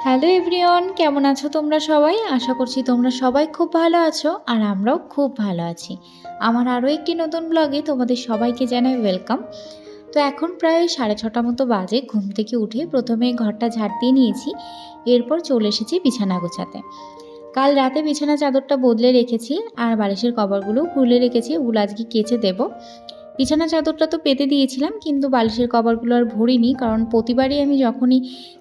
Hello everyone, কেমন আছো তোমরা সবাই? আশা করছি তোমরা সবাই খুব ভালো আছো আর আমরাও খুব ভালো আছি। আমার আরও একটি নতুন ব্লগে তোমাদের সবাইকে জানাই ওয়েলকাম। তো এখন প্রায় 6:30 মতো বাজে। ঘুম থেকে উঠে প্রথমে ঘরটা ঝাড় দিয়ে নিয়েছি, এরপর চলে এসেছি বিছানা গোছাতে। কাল রাতে বিছানা চাদরটা বদলে রেখেছি আর বালিশের কভারগুলো খুলে রেখেছি, ওগুলো আজকে কেচে দেবো। বিছানা চাদরটা তো পেতে দিয়েছিলাম, কিন্তু বালিশের কভারগুলো আর ভরিনি, কারণ প্রতিবারই আমি যখনই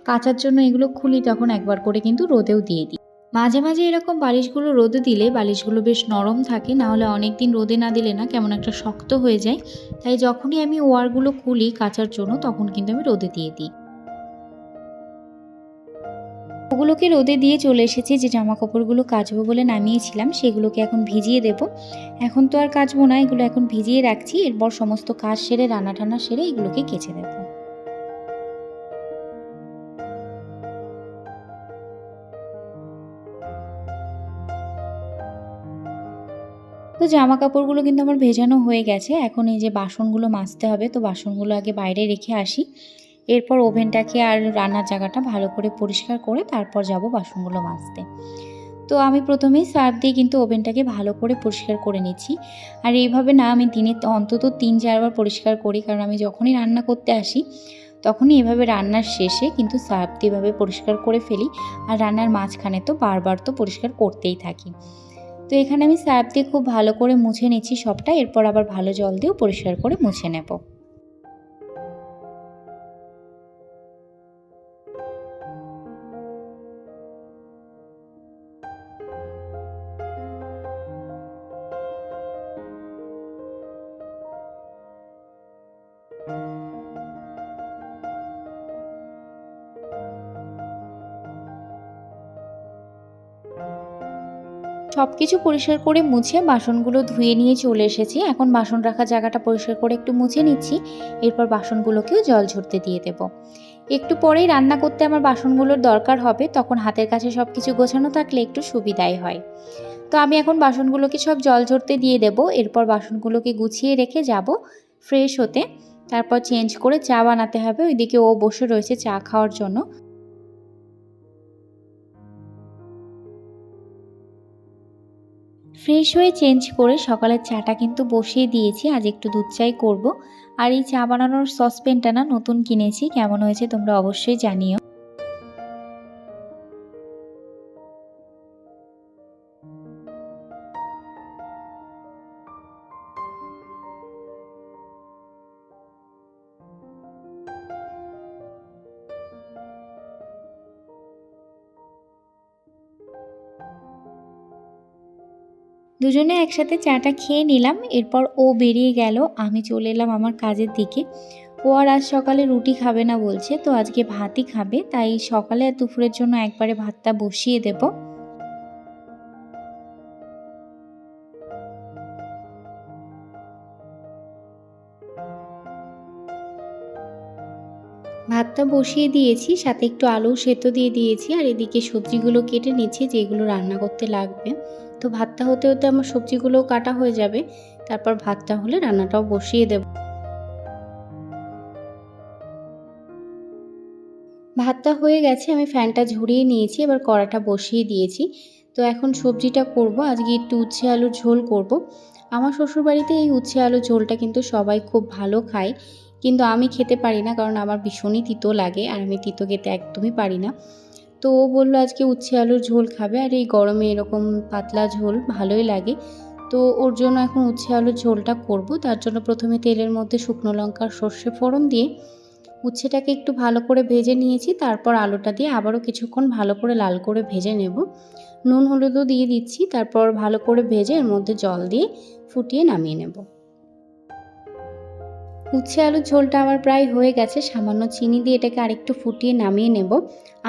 কাচার জন্য এগুলো খুলি তখন একবার করে কিন্তু রোদেও দিয়ে দিই। মাঝে মাঝে এরকম বালিশগুলো রোদে দিলে বালিশগুলো বেশ নরম থাকে, নাহলে অনেক দিন রোদে না দিলে না কেমন একটা শক্ত হয়ে যায়। তাই যখনই আমি ওয়ারগুলো খুলি কাচার জন্য তখন কিন্তু আমি রোদে দিয়ে দিই। ওগুলোকে রোদে দিয়ে চলে এসেছি, যে জামা কাপড়গুলো কাচবো বলে নামিয়েছিলাম সেগুলোকে এখন ভিজিয়ে দেব। এখন তো আর কাচবো না, এগুলো এখন ভিজিয়ে রাখছি, এরপর সমস্ত কাজ সেরে রান্না টান্না সেরে এগুলোকে কেচে দেব। তো জামা কাপড়গুলো কিন্তু আমার ভেজানো হয়ে গেছে। এখন এই যে বাসনগুলো মাজতে হবে, তো বাসনগুলো আগে বাইরে রেখে আসি, এরপর ওভেনটাকে আর রান্নার জায়গাটা ভালো করে পরিষ্কার করে তারপর যাব বাসনগুলো মাজতে। তো আমি প্রথমেই সার্ফ দিয়ে কিন্তু ওভেনটাকে ভালো করে পরিষ্কার করে নিচ্ছি। আর এইভাবে না আমি দিনে অন্তত 3-4 বার পরিষ্কার করি, কারণ আমি যখনই রান্না করতে আসি তখনই এভাবে রান্নার শেষে কিন্তু সার্ফ দিয়ে এভাবে পরিষ্কার করে ফেলি। আর রান্নার মাঝখানে তো বারবার তো পরিষ্কার করতেই থাকি। তো এখানে আমি সার্ফ দিয়ে খুব ভালো করে মুছে নিচ্ছি সবটা, এরপর আবার ভালো জল দিয়েও পরিষ্কার করে মুছে নেব। সব কিছু পরিষ্কার করে মুছে বাসনগুলো ধুয়ে নিয়ে চলে এসেছি। এখন বাসন রাখার জায়গাটা পরিষ্কার করে একটু মুছে নিচ্ছি, এরপর বাসনগুলোকেও জল ঝরতে দিয়ে দেব। একটু পরেই রান্না করতে আমার বাসনগুলোর দরকার হবে, তখন হাতের কাছে সব কিছু গোছানো থাকলে একটু সুবিধাই হয়। তো আমি এখন বাসনগুলোকে সব জল ঝরতে দিয়ে দেব, এরপর বাসনগুলোকে গুছিয়ে রেখে যাব ফ্রেশ হতে। তারপর চেঞ্জ করে চা বানাতে হবে, ওইদিকে ও বসে রয়েছে চা খাওয়ার জন্য। ফ্রেশ হয়ে চেঞ্জ করে সকালের চাটা কিন্তু বসিয়ে দিয়েছি, আজ একটু দুধ চাই করব। আর এই চা বানানোর সসপ্যানটা না নতুন কিনেছি, কেমন হয়েছে তোমরা অবশ্যই জানিও। দুজনে একসাথে চাটা খেয়ে নিলাম, এরপর ও বেরিয়ে গেল, আমি চলে এলাম আমার কাজের দিকে। ও আর আজ সকালে রুটি খাবে না বলছে, তো আজকে ভাতই খাবে, তাই সকালে আর দুপুরের জন্য একবারে ভাতটা বসিয়ে দেব। ভাতটা বসিয়ে দিয়েছি, সাথে একটু আলু সেদ্ধ দিয়ে দিয়েছি, আর এদিকে সবজিগুলো কেটে নিচ্ছি যেগুলো রান্না করতে লাগবে। তো ভাতটা হতে হতে আমার সবজিগুলোও কাটা হয়ে যাবে, তারপর ভাতটা হলে রান্নাটাও বসিয়ে দেব। ভাতটা হয়ে গেছে, আমি ফ্যানটা ঝরিয়ে নিয়েছি, এবার কড়াটা বসিয়ে দিয়েছি। তো এখন সবজিটা করব, আজকে একটু উচ্ছে আলুর ঝোল করব। আমার শ্বশুরবাড়িতে এই উচ্ছে আলুর ঝোলটা কিন্তু সবাই খুব ভালো খায়, কিন্তু আমি খেতে পারি না, কারণ আমার ভীষণই তিতো লাগে আর আমি তিতো খেতে একদমই পারি না। তো ও বললো আজকে উচ্ছে আলুর ঝোল খাবে, আর এই গরমে এরকম পাতলা ঝোল ভালোই লাগে। তো ওর জন্য এখন উচ্ছে আলুর ঝোলটা করব। তার জন্য প্রথমে তেলের মধ্যে শুকনো লঙ্কা সর্ষে ফোড়ন দিয়ে উচ্ছেটাকে একটু ভালো করে ভেজে নিয়েছি, তারপর আলুটা দিয়ে আবারও কিছুক্ষণ ভালো করে লাল করে ভেজে নেব। নুন হলুদও দিয়ে দিচ্ছি, তারপর ভালো করে ভেজে এর মধ্যে জল দিয়ে ফুটিয়ে নামিয়ে নেব। উচ্ছে আলুর ঝোলটা আমার প্রায় হয়ে গেছে, সামান্য চিনি দিয়ে এটাকে আরেকটু ফুটিয়ে নামিয়ে নেব।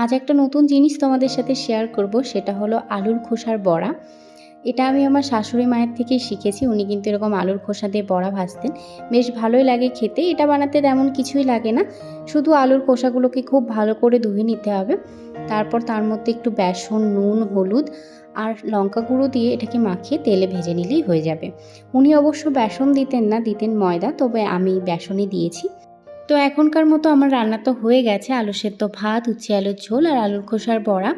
আজ একটা নতুন জিনিস তোমাদের সাথে শেয়ার করব, সেটা হলো আলুর খোসার বড়া। এটা আমি আমার শাশুড়ি মায়ের থেকেই শিখেছি, উনি কিন্তু এরকম আলুর খোসা দিয়ে বড়া ভাজতেন, বেশ ভালোই লাগে খেতে। এটা বানাতে তেমন কিছুই লাগে না, শুধু আলুর খোসাগুলোকে খুব ভালো করে ধুয়ে নিতে হবে, তারপর তার মধ্যে একটু বেসন, নুন, হলুদ আর লঙ্কা গুঁড়ো দিয়ে এটাকে মাখিয়ে তেলে ভেজে নিলেই হয়ে যাবে। উনি অবশ্য বেসন দিতেন না, দিতেন ময়দা, তবে আমি বেসনই দিয়েছি। তো এখনকার মতো আমার রান্না তো হয়ে গেছে, আলু সেদ্ধ ভাত, উচ্ছে আলুর ঝোল আর আলুর খোসার বড়া।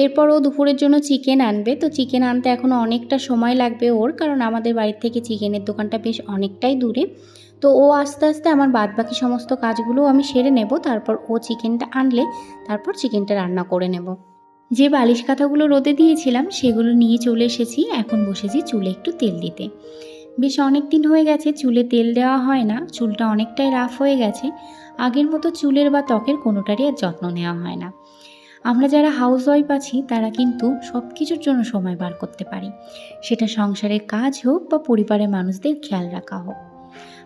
এরপর ও দুপুরের জন্য চিকেন আনবে, তো চিকেন আনতে এখনও অনেকটা সময় লাগবে ওর, কারণ আমাদের বাড়ির থেকে চিকেনের দোকানটা বেশ অনেকটাই দূরে। তো ও আস্তে আস্তে আমার বাদবাকি সমস্ত কাজগুলোও আমি সেরে নেব, তারপর ও চিকেনটা আনলে তারপর চিকেনটা রান্না করে নেব। যে বালিশ কাঁথাগুলো রোদে দিয়েছিলাম সেগুলো নিয়ে চলে এসেছি, এখন বসেছি চুলে একটু তেল দিতে। বেশ অনেক দিন হয়ে গেছে চুলে তেল দেওয়া হয় না, চুলটা অনেকটাই রাফ হয়ে গেছে। আগের মতো চুলের বা ত্বকের কোনোটারই আর যত্ন নেওয়া হয় না। আমরা যারা হাউসওয়াইফ আছি তারা কিন্তু সব কিছুর জন্য সময় বার করতে পারি, সেটা সংসারের কাজ হোক বা পরিবারের মানুষদের খেয়াল রাখা হোক।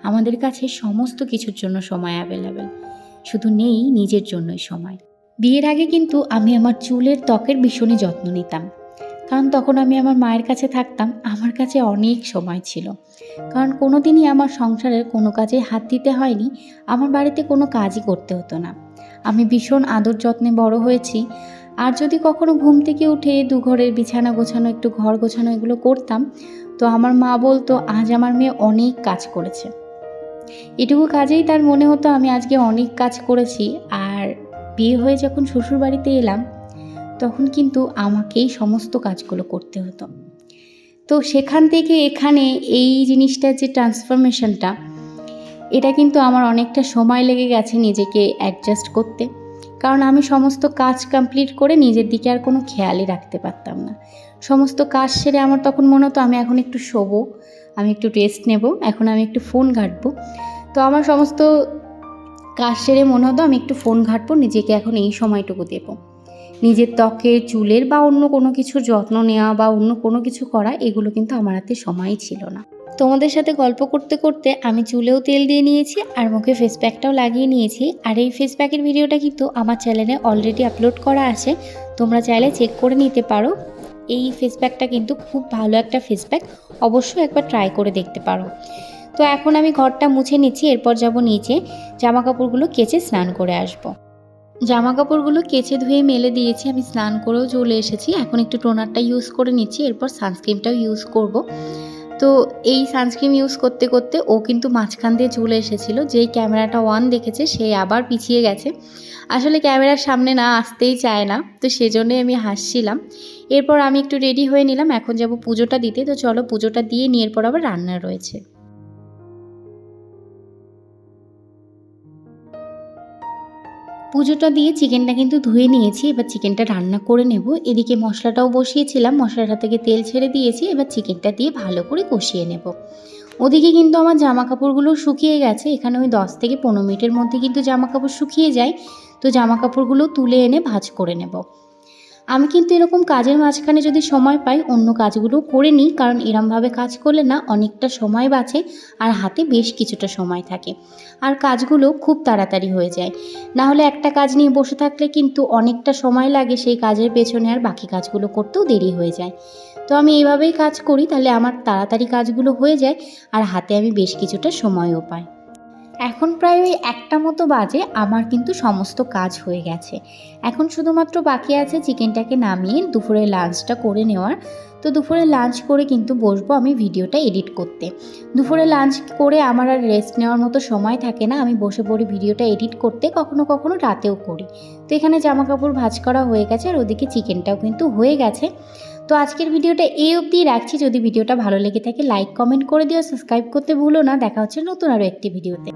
আমাদের কাছে সমস্ত কিছুর জন্য সময় অ্যাভেলেবেল, শুধু নেই নিজের জন্যই সময়। বিয়ের আগে কিন্তু আমি আমার চুলের ত্বকের ভীষণই যত্ন নিতাম, কারণ তখন আমি আমার মায়ের কাছে থাকতাম, আমার কাছে অনেক সময় ছিল। কারণ কোনো দিনই আমার সংসারের কোনো কাজে হাত দিতে হয়নি, আমার বাড়িতে কোনো কাজই করতে হতো না। আমি ভীষণ আদর যত্নে বড় হয়েছি। আর যদি কখনো ঘুম থেকে উঠে দুঘরের বিছানা গোছানো, একটু ঘর গোছানো এগুলো করতাম, তো আমার মা বলতো আজ আমার মেয়ে অনেক কাজ করেছে। এটুকু কাজেই তার মনে হতো আমি আজকে অনেক কাজ করেছি। আর বিয়ে হয়ে যখন শ্বশুর বাড়িতে এলাম তখন কিন্তু আমাকেই সমস্ত কাজগুলো করতে হতো। তো সেখান থেকে এখানে এই জিনিসটার যে ট্রান্সফরমেশনটা, এটা কিন্তু আমার অনেকটা সময় লেগে গেছে নিজেকে অ্যাডজাস্ট করতে, কারণ আমি সমস্ত কাজ কমপ্লিট করে নিজের দিকে আর কোনো খেয়ালই রাখতে পারতাম না। সমস্ত কাজ সেরে আমার তখন মনে হতো আমি এখন একটু শোবো, আমি একটু রেস্ট নেব, এখন আমি একটু ফোন ঘাঁটবো। তো আমার সমস্ত কাজ সেরে মনে হতো আমি একটু ফোন ঘাঁটবো, নিজেকে এখন এই সময়টুকু দেবো। নিজের ত্বকের, চুলের বা অন্য কোনো কিছুর যত্ন নেওয়া বা অন্য কোনো কিছু করা, এগুলো কিন্তু আমার হাতে সময়ই ছিল না। তোমাদের সাথে গল্প করতে করতে আমি চুলেও তেল দিয়ে নিয়েছি আর মুখে ফেস প্যাকটাও লাগিয়ে নিয়েছি। আর এই ফেস প্যাকের ভিডিওটা কিন্তু আমার চ্যানেলে অলরেডি আপলোড করা আছে, তোমরা চাইলে চেক করে নিতে পারো। এই ফেস প্যাকটা কিন্তু খুব ভালো একটা ফেস প্যাক, অবশ্যই একবার ট্রাই করে দেখতে পারো। তো এখন আমি ঘরটা মুছে নিচ্ছি, এরপর যাব নিচে, জামা কাপড়গুলো কেচে স্নান করে আসবো। জামা কাপড়গুলো কেচে ধুয়ে মেলে দিয়েছি, আমি স্নান করেও চলে এসেছি। এখন একটু টোনারটা ইউজ করে নিচ্ছি, এরপর সানস্ক্রিনটাও ইউজ করব। তো এই সানস্ক্রিন ইউজ করতে করতে ও কিন্তু মাঝখান দিয়ে চলে এসেছিল, যেই ক্যামেরাটা অন দেখেছে সেই আবার পিছিয়ে গেছে। আসলে ক্যামেরার সামনে না আসতেই চায় না, তো সেজন্যই আমি হাসছিলাম। এরপর আমি একটু রেডি হয়ে নিলাম, এখন যাব পুজোটা দিতে। তো চলো পুজোটা দিয়ে নিয়ে এরপর আবার রান্না রয়েছে। পুজোটা দিয়ে চিকেনটা কিন্তু ধুয়ে নিয়েছি, এবার চিকেনটা রান্না করে নেব। এদিকে মশলাটাও বসিয়েছিলাম, মশলাটা থেকে তেল ছেড়ে দিয়েছি, এবার চিকেনটা দিয়ে ভালো করে কষিয়ে নেব। ওদিকে কিন্তু আমার জামা কাপড়গুলো শুকিয়ে গেছে, এখানে ওই 10 থেকে 15 মিনিটের মধ্যে কিন্তু জামা কাপড় শুকিয়ে যায়। তো জামা কাপড়গুলো তুলে এনে ভাঁজ করে নেব। আমি কিন্তু এরকম কাজের মাঝখানে যদি সময় পাই অন্য কাজগুলো করে নিই, কারণ এরমভাবে কাজ করলে না অনেকটা সময় বাঁচে আর হাতে বেশ কিছুটা সময় থাকে, আর কাজগুলো খুব তাড়াতাড়ি হয়ে যায়। না হলে একটা কাজ নিয়ে বসে থাকলে কিন্তু অনেকটা সময় লাগে সেই কাজের পেছনে, আর বাকি কাজগুলো করতেও দেরি হয়ে যায়। তো আমি এইভাবেই কাজ করি, তাহলে আমার তাড়াতাড়ি কাজগুলো হয়ে যায় আর হাতে আমি বেশ কিছুটা সময়ও পাই। এখন প্রায় ওই 1টা মতো বাজে, আমার কিন্তু সমস্ত কাজ হয়ে গেছে। এখন শুধুমাত্র বাকি আছে চিকেনটাকে নামিয়ে দুপুরে লাঞ্চটা করে নেওয়ার। তো দুপুরে লাঞ্চ করে কিন্তু বসবো আমি ভিডিওটা এডিট করতে। দুপুরে লাঞ্চ করে আমার আর রেস্ট নেওয়ার মতো সময় থাকে না, আমি বসে পড়ি ভিডিওটা এডিট করতে, কখনো কখনো রাতেও করি। তো এখানে জামা কাপড় ভাঁজ করা হয়ে গেছে আর ওদিকে চিকেনটাও কিন্তু হয়ে গেছে। তো আজকের ভিডিওটা এই অবধিই রাখছি। যদি ভিডিওটা ভালো লেগে থাকে লাইক কমেন্ট করে দিও, সাবস্ক্রাইব করতে ভুলো না। দেখা হচ্ছে নতুন আরও একটি ভিডিওতে।